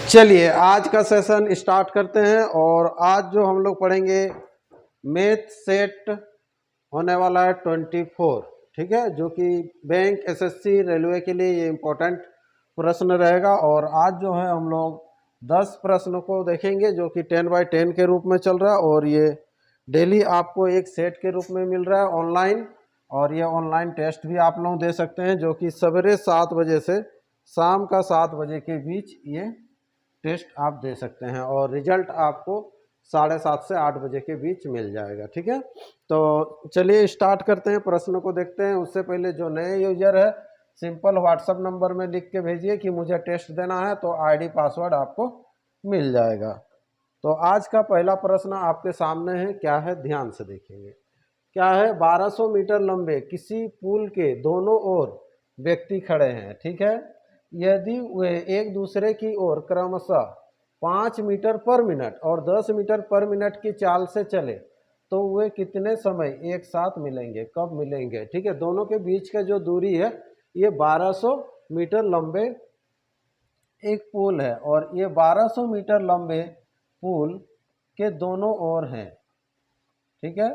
चलिए आज का सेशन स्टार्ट करते हैं। और आज जो हम लोग पढ़ेंगे मैथ सेट होने वाला है 24, ठीक है, जो कि बैंक, एसएससी, रेलवे के लिए ये इम्पोर्टेंट प्रश्न रहेगा। और आज जो है हम लोग 10 प्रश्नों को देखेंगे जो कि 10 बाई 10 के रूप में चल रहा है। और ये डेली आपको एक सेट के रूप में मिल रहा है ऑनलाइन। और ये ऑनलाइन टेस्ट भी आप लोग दे सकते हैं जो कि सवेरे 7 बजे से शाम का 7 बजे के बीच ये टेस्ट आप दे सकते हैं। और रिजल्ट आपको 7:30 से 8 बजे के बीच मिल जाएगा, ठीक है। तो चलिए स्टार्ट करते हैं, प्रश्न को देखते हैं। उससे पहले जो नए यूजर है सिंपल व्हाट्सएप नंबर में लिख के भेजिए कि मुझे टेस्ट देना है, तो आईडी पासवर्ड आपको मिल जाएगा। तो आज का पहला प्रश्न आपके सामने है, क्या है ध्यान से देखेंगे। क्या है, 1200 मीटर लंबे किसी पुल के दोनों ओर व्यक्ति खड़े हैं, ठीक है। यदि वे एक दूसरे की ओर क्रमशः 5 मीटर पर मिनट और 10 मीटर पर मिनट की चाल से चले तो वे कितने समय एक साथ मिलेंगे, कब मिलेंगे, ठीक है। दोनों के बीच का जो दूरी है ये 1200 मीटर लंबे एक पुल है, और ये 1200 मीटर लंबे पुल के दोनों ओर हैं, ठीक है।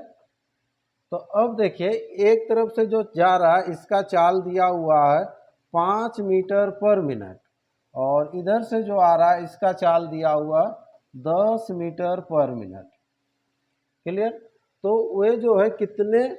तो अब देखिए, एक तरफ से जो जा रहा है इसका चाल दिया हुआ है 5 मीटर पर मिनट, और इधर से जो आ रहा है इसका चाल दिया हुआ 10 मीटर पर मिनट, क्लियर। तो वे जो है कितने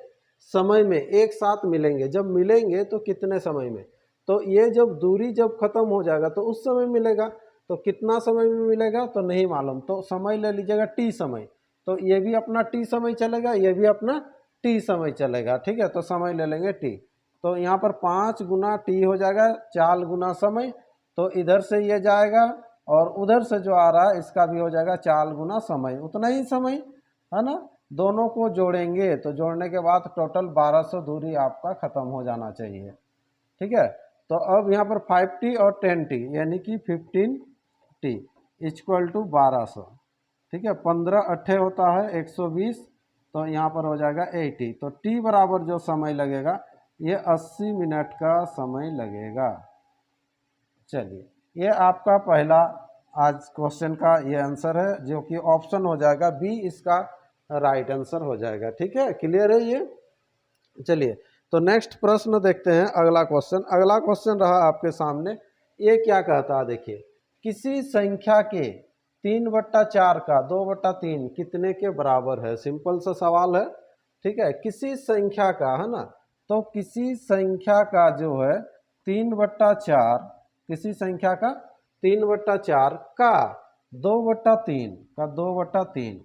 समय में एक साथ मिलेंगे, जब मिलेंगे तो कितने समय में। तो ये जब दूरी जब खत्म हो जाएगा तो उस समय मिलेगा। तो कितना समय में मिलेगा तो नहीं मालूम, तो समय ले लीजिएगा टी समय। तो ये भी अपना टी समय चलेगा, ये भी अपना टी समय चलेगा, ठीक है। तो समय ले लेंगे टी। तो यहाँ पर 5 गुना टी हो जाएगा, 4 गुना समय। तो इधर से ये जाएगा और उधर से जो आ रहा है इसका भी हो जाएगा 4 गुना समय, उतना ही समय है ना। दोनों को जोड़ेंगे तो जोड़ने के बाद टोटल 1200 दूरी आपका खत्म हो जाना चाहिए, ठीक है। तो अब यहाँ पर 5t और 10t यानी कि 15t इक्वल टू 1200, ठीक है। 15 अट्ठे होता है 120, तो यहाँ पर हो जाएगा 80। तो t बराबर जो समय लगेगा ये 80 मिनट का समय लगेगा। चलिए, ये आपका पहला आज क्वेश्चन का ये आंसर है, जो कि ऑप्शन हो जाएगा बी, इसका राइट आंसर हो जाएगा, ठीक है। क्लियर है ये। चलिए, तो नेक्स्ट प्रश्न देखते हैं, अगला क्वेश्चन। अगला क्वेश्चन रहा आपके सामने, ये क्या कहता है देखिए। किसी संख्या के 3/4 का 2/3 कितने के बराबर है। सिंपल सा सवाल है, ठीक है। किसी संख्या का, है ना, तो किसी संख्या का जो है 3/4, किसी संख्या का 3/4 का 2/3 का 2/3,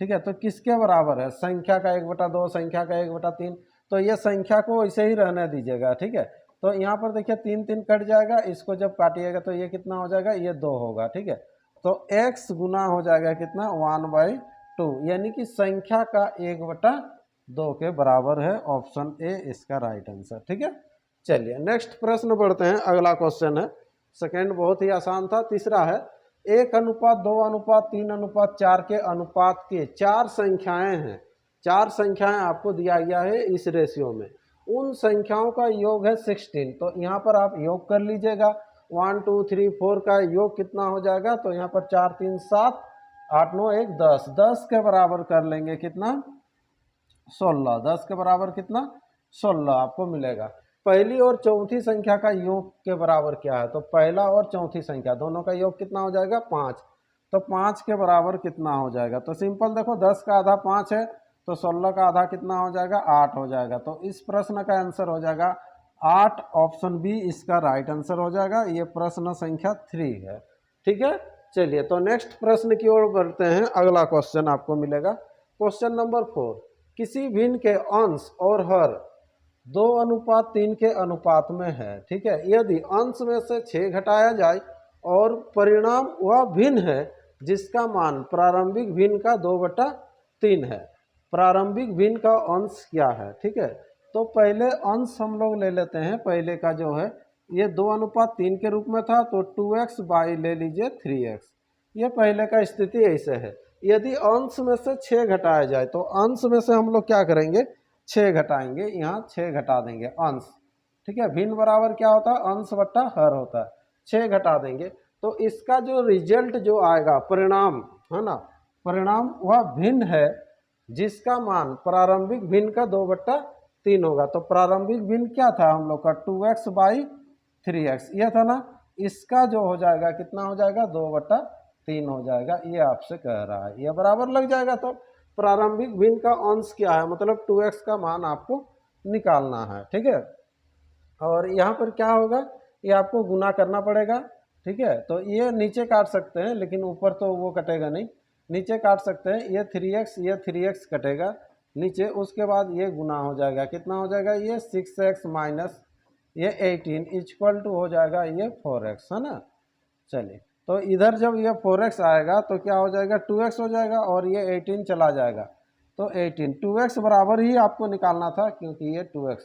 ठीक है। तो किसके बराबर है, संख्या का 1/2, संख्या का 1/3। तो ये संख्या को ऐसे ही रहने दीजिएगा, ठीक है। तो यहाँ पर देखिए 3 3 कट जाएगा, इसको जब काटिएगा तो ये कितना हो जाएगा, ये 2 होगा, ठीक है। तो x गुना हो जाएगा कितना, 1/2, यानी कि संख्या का 1/2 के बराबर है। ऑप्शन ए इसका राइट आंसर, ठीक है। चलिए नेक्स्ट प्रश्न बढ़ते हैं, अगला क्वेश्चन है। सेकेंड बहुत ही आसान था। तीसरा है, 1:2:3:4 के अनुपात के 4 संख्याएं हैं। 4 संख्याएं आपको दिया गया है इस रेशियो में, उन संख्याओं का योग है 16। तो यहाँ पर आप योग कर लीजिएगा, 1 2 3 4 का योग कितना हो जाएगा। तो यहाँ पर 4 3 7 8 9 1 10, 10 के बराबर कर लेंगे कितना, 16। 10 के बराबर कितना, 16 आपको मिलेगा। पहली और चौथी संख्या का योग के बराबर क्या है, तो पहला और चौथी संख्या दोनों का योग कितना हो जाएगा, 5। तो 5 के बराबर कितना हो जाएगा, तो सिंपल देखो 10 का आधा 5 है, तो 16 का आधा कितना हो जाएगा, 8 हो जाएगा। तो इस प्रश्न का आंसर हो जाएगा 8। ऑप्शन बी इसका राइट आंसर हो जाएगा। ये प्रश्न संख्या 3 है, ठीक है। चलिए, तो नेक्स्ट प्रश्न की ओर बढ़ते हैं। अगला क्वेश्चन आपको मिलेगा, क्वेश्चन नंबर 4। किसी भिन्न के अंश और हर 2:3 के अनुपात में है, ठीक है। यदि अंश में से 6 घटाया जाए और परिणाम वह भिन्न है जिसका मान प्रारंभिक भिन्न का 2/3 है। प्रारंभिक भिन्न का अंश क्या है, ठीक है। तो पहले अंश हम लोग ले लेते हैं। पहले का जो है ये 2:3 के रूप में था, तो 2x बाई ले लीजिए 3x। ये पहले का स्थिति ऐसे है। यदि अंश में से 6 घटाया जाए, तो अंश में से हम लोग क्या करेंगे, 6 घटाएंगे, यहाँ 6 घटा देंगे अंश, ठीक है। भिन्न बराबर क्या होता है, अंश बट्टा हर होता है। 6 घटा देंगे तो इसका जो रिजल्ट जो आएगा परिणाम है ना, परिणाम वह भिन्न है जिसका मान प्रारंभिक भिन्न का 2/3 होगा। तो प्रारंभिक भिन्न क्या था हम लोग का 2x/3x यह था ना, इसका जो हो जाएगा कितना हो जाएगा 2/3 हो जाएगा। ये आपसे कह रहा है, ये बराबर लग जाएगा। तो प्रारंभिक भिन्न का अंश क्या है, मतलब 2x का मान आपको निकालना है, ठीक है। और यहाँ पर क्या होगा, ये आपको गुना करना पड़ेगा, ठीक है। तो ये नीचे काट सकते हैं, लेकिन ऊपर तो वो कटेगा नहीं, नीचे काट सकते हैं। ये 3x, ये 3x कटेगा नीचे, उसके बाद ये गुना हो जाएगा, कितना हो जाएगा, ये 6x माइनस ये 18 इक्वल टू हो जाएगा ये 4x, है ना। चलिए, तो इधर जब ये 4x आएगा तो क्या हो जाएगा 2x हो जाएगा, और ये 18 चला जाएगा तो 18, 2x बराबर ही आपको निकालना था क्योंकि ये 2x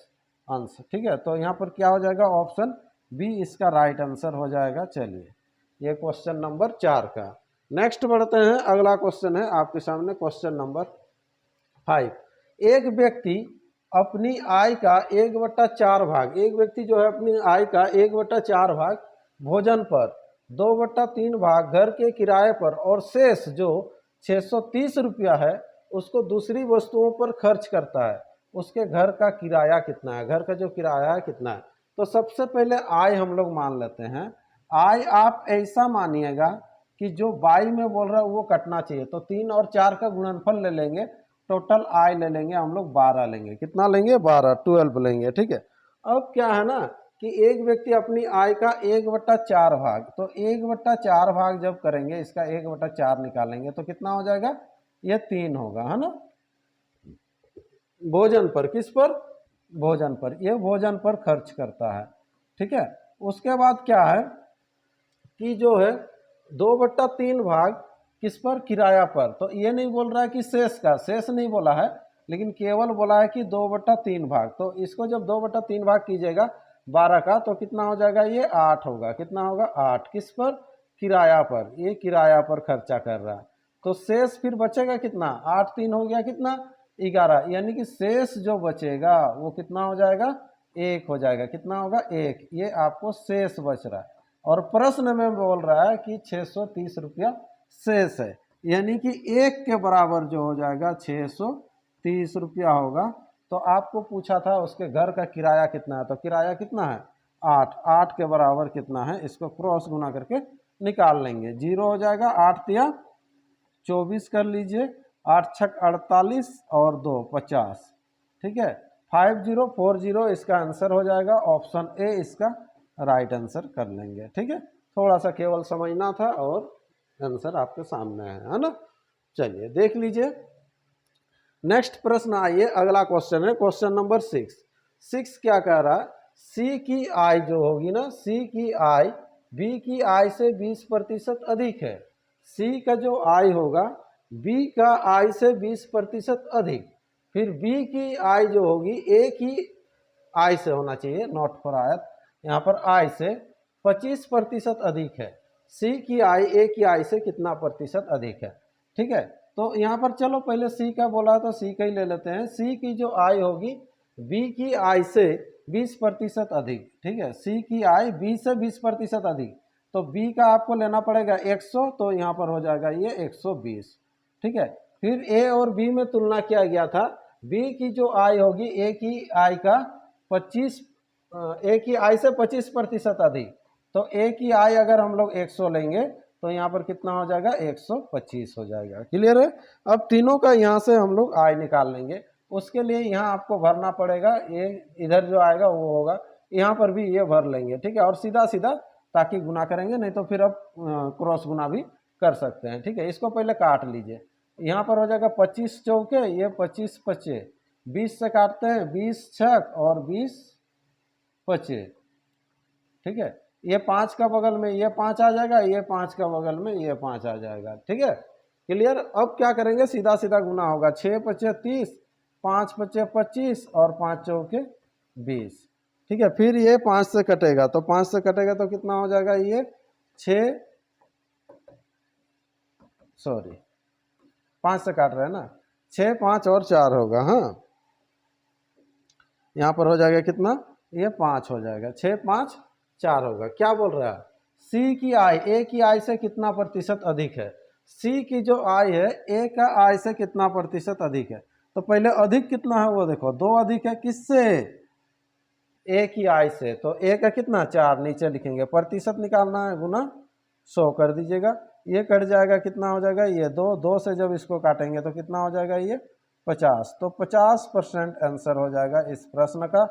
अंश, ठीक है। तो यहाँ पर क्या हो जाएगा, ऑप्शन बी इसका राइट आंसर हो जाएगा। चलिए, ये क्वेश्चन नंबर 4 का। नेक्स्ट बढ़ते हैं, अगला क्वेश्चन है आपके सामने क्वेश्चन नंबर 5। एक व्यक्ति अपनी आय का 1/4 भाग, एक व्यक्ति जो है अपनी आय का 1/4 भाग भोजन पर, 2/3 भाग घर के किराए पर, और शेष जो 630 रुपया है उसको दूसरी वस्तुओं पर खर्च करता है। उसके घर का किराया कितना है, घर का जो किराया है कितना है। तो सबसे पहले आय हम लोग मान लेते हैं। आय आप ऐसा मानिएगा कि जो बाई में बोल रहा है वो कटना चाहिए। तो 3 और 4 का गुणनफल ले लेंगे, टोटल आय ले लेंगे हम लोग 12 लेंगे। कितना लेंगे, 12, 12 लेंगे, ठीक है। अब क्या है ना कि एक व्यक्ति अपनी आय का 1/4 भाग, तो 1/4 भाग जब करेंगे, इसका 1/4 निकालेंगे तो कितना हो जाएगा, ये 3 होगा, है ना। भोजन पर, किस पर, भोजन पर, ये भोजन पर खर्च करता है, ठीक है। उसके बाद क्या है कि जो है 2/3 भाग किस पर, किराया पर। तो ये नहीं बोल रहा है कि शेष का, शेष नहीं बोला है, लेकिन केवल बोला है कि 2/3 भाग। तो इसको जब 2/3 भाग कीजिएगा 12 का तो कितना हो जाएगा, ये 8 होगा। कितना होगा, 8, किस पर, किराया पर, ये किराया पर खर्चा कर रहा है। तो शेष फिर बचेगा कितना, 8 3 हो गया कितना, 11, यानी कि शेष जो बचेगा वो कितना हो जाएगा, 1 हो जाएगा। कितना होगा, 1, ये आपको शेष बच रहा है। और प्रश्न में बोल रहा है कि 630 रुपया शेष है, यानी कि 1 के बराबर जो हो जाएगा 630 रुपया होगा। तो आपको पूछा था उसके घर का किराया कितना है, तो किराया कितना है, 8, 8 के बराबर कितना है, इसको क्रॉस गुना करके निकाल लेंगे। 0 हो जाएगा, 8 तिया 24 कर लीजिए, 8 छक 48 और 2 50, ठीक है। 5040 इसका आंसर हो जाएगा। ऑप्शन ए इसका राइट आंसर कर लेंगे, ठीक है। थोड़ा सा केवल समझना था और आंसर आपके सामने है ना। चलिए देख लीजिए, नेक्स्ट प्रश्न आइए, अगला क्वेश्चन है क्वेश्चन नंबर 6। 6 क्या कह रहा है, सी की आय जो होगी ना, सी की आय बी की आय से 20% अधिक है। सी का जो आय होगा बी का आय से 20% अधिक, फिर बी की आय जो होगी ए की आय से होना चाहिए, नॉट फॉर आयत, यहाँ पर आय से 25% अधिक है। सी की आय ए की आय से कितना प्रतिशत अधिक है, ठीक है। तो यहाँ पर चलो पहले सी का बोला तो सी का ही ले लेते हैं। सी की जो आय होगी बी की आय से 20% अधिक, ठीक है। सी की आय बी से 20% अधिक, तो बी का आपको लेना पड़ेगा 100, तो यहाँ पर हो जाएगा ये 120, ठीक है। फिर ए और बी में तुलना किया गया था, बी की जो आय होगी ए की आय का 25, ए की आय से 25% अधिक, तो ए की आय अगर हम लोग 100 लेंगे तो यहाँ पर कितना हो जाएगा, 125 हो जाएगा। क्लियर है। अब तीनों का यहाँ से हम लोग आय निकाल लेंगे। उसके लिए यहाँ आपको भरना पड़ेगा, ये इधर जो आएगा वो होगा, यहाँ पर भी ये भर लेंगे, ठीक है। और सीधा सीधा ताकि गुना करेंगे, नहीं तो फिर अब क्रॉस गुना भी कर सकते हैं, ठीक है। इसको पहले काट लीजिए, यहाँ पर हो जाएगा 25 चौके, ये 25 पचे, 20 से काटते हैं, 20 छक और 20 पचे, ठीक है। ये 5 का बगल में ये 5 आ जाएगा, ये 5 का बगल में ये 5 आ जाएगा, ठीक है। क्लियर। अब क्या करेंगे, सीधा सीधा गुना होगा, 6 पचे 30, 5 पचे 25 और 5 चौके 20, ठीक है। फिर ये 5 से कटेगा, तो 5 से कटेगा तो कितना हो जाएगा, ये 5 से काट रहे हैं ना, 6 5 और 4 होगा, हाँ। यहाँ पर हो जाएगा कितना, ये 5 हो जाएगा, 6 5 4 होगा। क्या बोल रहा है, सी की आय ए की आय से कितना प्रतिशत अधिक है, सी की जो आय है ए का आय से कितना प्रतिशत अधिक है। तो पहले अधिक कितना है वो देखो, 2 अधिक है किससे, ए की आय से, तो ए का कितना 4, नीचे लिखेंगे प्रतिशत निकालना है, गुना 100 कर दीजिएगा, ये कट जाएगा कितना हो जाएगा ये 2 से जब इसको काटेंगे तो कितना हो जाएगा ये 50, तो 50% आंसर हो जाएगा इस प्रश्न का।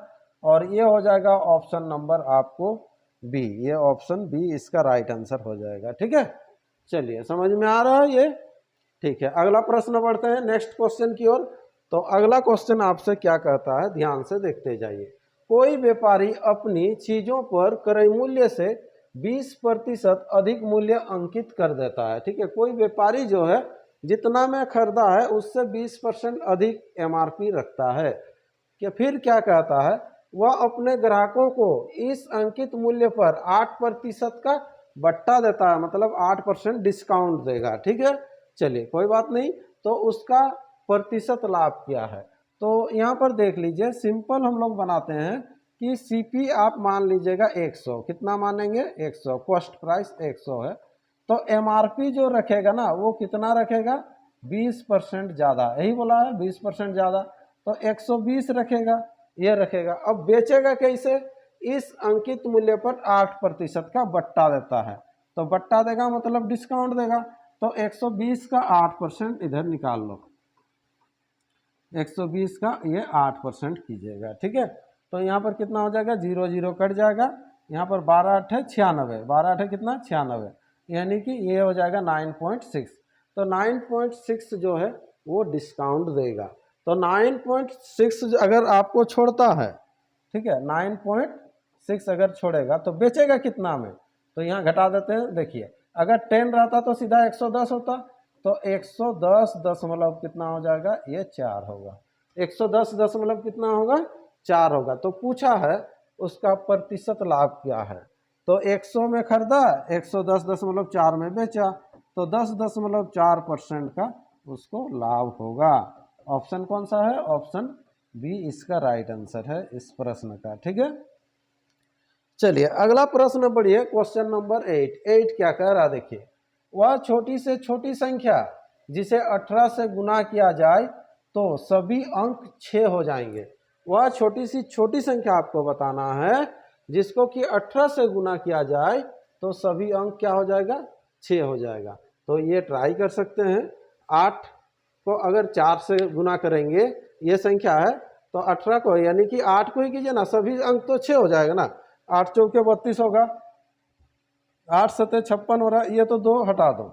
और ये हो जाएगा ऑप्शन नंबर आपको बी, ये ऑप्शन बी इसका राइट आंसर हो जाएगा। ठीक है, चलिए समझ में आ रहा है ये। ठीक है, अगला प्रश्न बढ़ते हैं नेक्स्ट क्वेश्चन की ओर। तो अगला क्वेश्चन आपसे क्या कहता है, ध्यान से देखते जाइए। कोई व्यापारी अपनी चीजों पर क्रय मूल्य से 20% अधिक मूल्य अंकित कर देता है। ठीक है, कोई व्यापारी जो है जितना में खरीदा है उससे 20% अधिक एमआरपी रखता है, कि फिर क्या कहता है, वह अपने ग्राहकों को इस अंकित मूल्य पर 8% का बट्टा देता है, मतलब 8% डिस्काउंट देगा। ठीक है, चलिए कोई बात नहीं, तो उसका प्रतिशत लाभ क्या है। तो यहाँ पर देख लीजिए, सिंपल हम लोग बनाते हैं कि सीपी आप मान लीजिएगा 100, कितना मानेंगे 100, कॉस्ट प्राइस 100 है, तो एमआरपी जो रखेगा ना वो कितना रखेगा 20% ज़्यादा, यही बोला है 20% ज़्यादा, तो 120 रखेगा, ये रखेगा। अब बेचेगा कैसे, इस अंकित मूल्य पर 8% का बट्टा देता है, तो बट्टा देगा मतलब डिस्काउंट देगा, तो 120 का 8% इधर निकाल लो, 120 का ये 8% कीजिएगा। ठीक है, तो यहाँ पर कितना हो जाएगा, 0 0 कट जाएगा, यहाँ पर 12 8 96, 12 8 कितना 96, यानी कि ये हो जाएगा 9.6, तो 9.6 जो है वो डिस्काउंट देगा। तो 9.6 अगर आपको छोड़ता है, ठीक है, 9.6 अगर छोड़ेगा तो बेचेगा कितना में, तो यहाँ घटा देते हैं। देखिए अगर 10 रहता तो सीधा 110 होता, तो 110 दशमलव कितना हो जाएगा, ये 4 होगा, 110 दशमलव कितना होगा 4 होगा। तो पूछा है उसका प्रतिशत लाभ क्या है, तो 100 में खरीदा, 110.4 में बेचा, तो 10.4% का उसको लाभ होगा। ऑप्शन कौन सा है, ऑप्शन बी इसका राइट आंसर है इस प्रश्न का। ठीक है, चलिए अगला प्रश्न बढ़िए, क्वेश्चन नंबर 8 क्या कह रहा देखिए। वह छोटी से छोटी संख्या जिसे 18 से गुना किया जाए तो सभी अंक 6 हो जाएंगे। वह छोटी सी छोटी संख्या आपको बताना है जिसको कि 18 से गुना किया जाए तो सभी अंक क्या हो जाएगा 6 हो जाएगा। तो ये ट्राई कर सकते हैं, 8 को अगर 4 से गुना करेंगे, ये संख्या है, तो 18 को यानी कि 8 को ही कीजिए ना, सभी अंक तो 6 हो जाएगा ना, 8 चौके 32 होगा, 8 सते 56 हो रहा है, ये तो 2 हटा दो।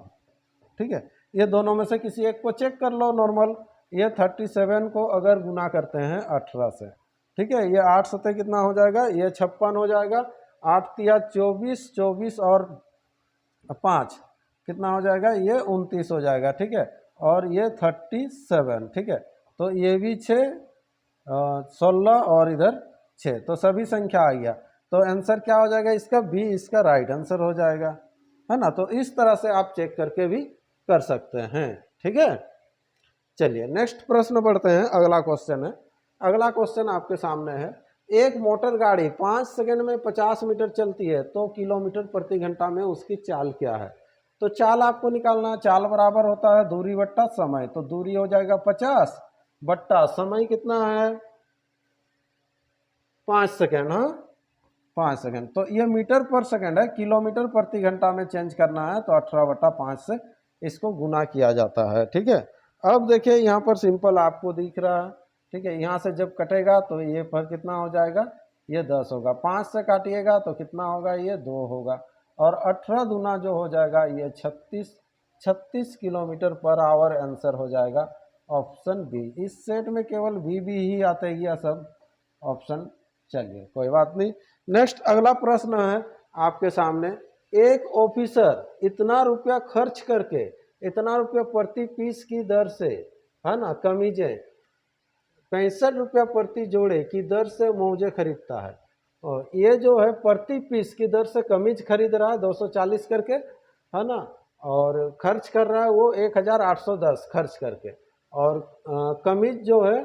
ठीक है, ये दोनों में से किसी एक को चेक कर लो नॉर्मल, ये 37 को अगर गुना करते हैं 18 से, ठीक है, ये 8 सते कितना हो जाएगा, ये 56 हो जाएगा, 8 तिया 24, 24 और 5 कितना हो जाएगा, ये 29 हो जाएगा। ठीक है, और ये 37, ठीक है, तो ये भी 6, 16 और इधर 6, तो सभी संख्या आ गया, तो आंसर क्या हो जाएगा इसका, बी इसका राइट आंसर हो जाएगा, है ना। तो इस तरह से आप चेक करके भी कर सकते हैं। ठीक है, चलिए नेक्स्ट प्रश्न बढ़ते हैं, अगला क्वेश्चन है। अगला क्वेश्चन आपके सामने है, एक मोटर गाड़ी 5 सेकंड में 50 मीटर चलती है तो किलोमीटर प्रति घंटा में उसकी चाल क्या है। तो चाल आपको निकालना, चाल बराबर होता है दूरी बट्टा समय, तो दूरी हो जाएगा 50 बट्टा समय कितना है 5 सेकंड, हाँ 5 सेकंड, तो ये मीटर पर सेकंड है, किलोमीटर प्रति घंटा में चेंज करना है तो 18/5 से इसको गुना किया जाता है। ठीक है, अब देखिए यहाँ पर सिंपल आपको दिख रहा है, ठीक है, यहाँ से जब कटेगा तो ये पर कितना हो जाएगा, ये 10 होगा, 5 से काटिएगा तो कितना होगा, ये 2 होगा, और 18 दूना जो हो जाएगा ये 36 किलोमीटर पर आवर आंसर हो जाएगा ऑप्शन बी। इस सेट में केवल बी ही आते गया सब ऑप्शन, चलिए कोई बात नहीं। नेक्स्ट अगला प्रश्न है आपके सामने, एक ऑफिसर इतना रुपया खर्च करके इतना रुपया प्रति पीस की दर से, है ना, कमीजें 65 रुपया प्रति जोड़े की दर से मौजे खरीदता है, और ये जो है प्रति पीस की दर से कमीज खरीद रहा है 240 करके, है ना, और खर्च कर रहा है वो 1810 खर्च करके, और कमीज जो है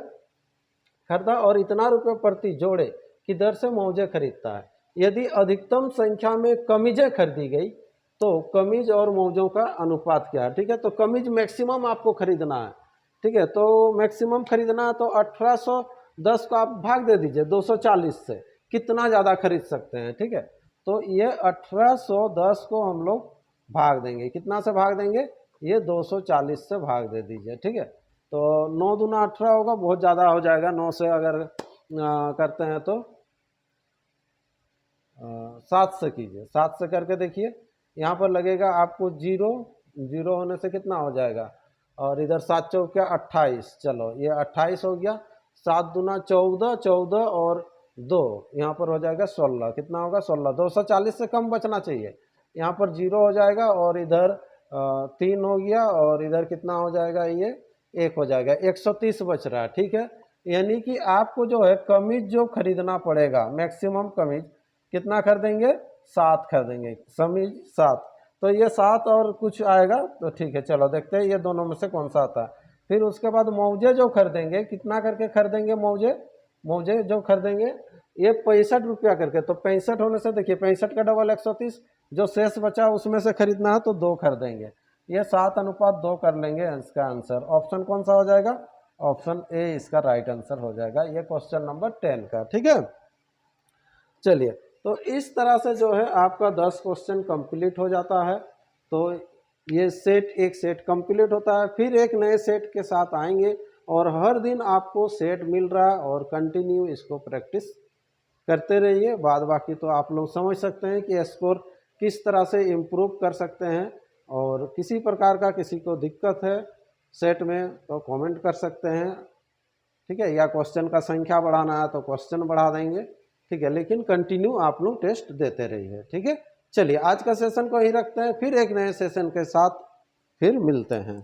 खरीदा और इतना रुपये प्रति जोड़े की दर से मौजे खरीदता है। यदि अधिकतम संख्या में कमीजें खरीदी गई तो कमीज और मौजों का अनुपात क्या है। ठीक है, तो कमीज मैक्सिमम आपको खरीदना है। ठीक है, तो मैक्सिमम खरीदना है तो 1810 को आप भाग दे दीजिए 240 से, कितना ज़्यादा खरीद सकते हैं। ठीक है, तो ये 1810 को हम लोग भाग देंगे, कितना से भाग देंगे, ये 240 से भाग दे दीजिए। ठीक है, तो 9 दूना 18 होगा, बहुत ज़्यादा हो जाएगा, 9 से अगर करते हैं तो 7 से कीजिए, 7 से करके देखिए, यहाँ पर लगेगा आपको जीरो, जीरो होने से कितना हो जाएगा, और इधर 7 चौक 28, चलो ये 28 हो गया, 7 दूना 14, 14 और 2 यहाँ पर हो जाएगा 16, कितना होगा 16, 240 से कम बचना चाहिए, यहाँ पर जीरो हो जाएगा और इधर 3 हो गया और इधर कितना हो जाएगा, ये 1 हो जाएगा, 130 बच रहा है। ठीक है, यानी कि आपको जो है कमीज जो खरीदना पड़ेगा, मैक्सिमम कमीज कितना खरीदेंगे, 7 खरीदेंगे, कमीज 7, तो ये 7 और कुछ आएगा, तो ठीक है चलो देखते हैं ये दोनों में से कौन सा आता है। फिर उसके बाद मौजे जो खरीदेंगे, कितना करके खरीदेंगे मौजे, मौजे जो खरीदेंगे ये 65 रुपया करके, तो 65 होने से देखिए 65 का डबल 130, जो शेष बचा उसमें से खरीदना है तो 2 खरीदेंगे, ये 7:2 कर लेंगे। इसका आंसर ऑप्शन कौन सा हो जाएगा, ऑप्शन ए इसका राइट आंसर हो जाएगा, ये क्वेश्चन नंबर 10 का। ठीक है, चलिए, तो इस तरह से जो है आपका 10 क्वेश्चन कंप्लीट हो जाता है। तो ये सेट, एक सेट कंप्लीट होता है, फिर एक नए सेट के साथ आएंगे और हर दिन आपको सेट मिल रहा है और कंटिन्यू इसको प्रैक्टिस करते रहिए। बाद बाकी तो आप लोग समझ सकते हैं कि स्कोर किस तरह से इम्प्रूव कर सकते हैं, और किसी प्रकार का किसी को दिक्कत है सेट में तो कमेंट कर सकते हैं। ठीक है, या क्वेश्चन का संख्या बढ़ाना है तो क्वेश्चन बढ़ा देंगे। ठीक है, लेकिन कंटिन्यू आप लोग टेस्ट देते रहिए। ठीक है, चलिए आज का सेशन को ही रखते हैं, फिर एक नए सेशन के साथ फिर मिलते हैं।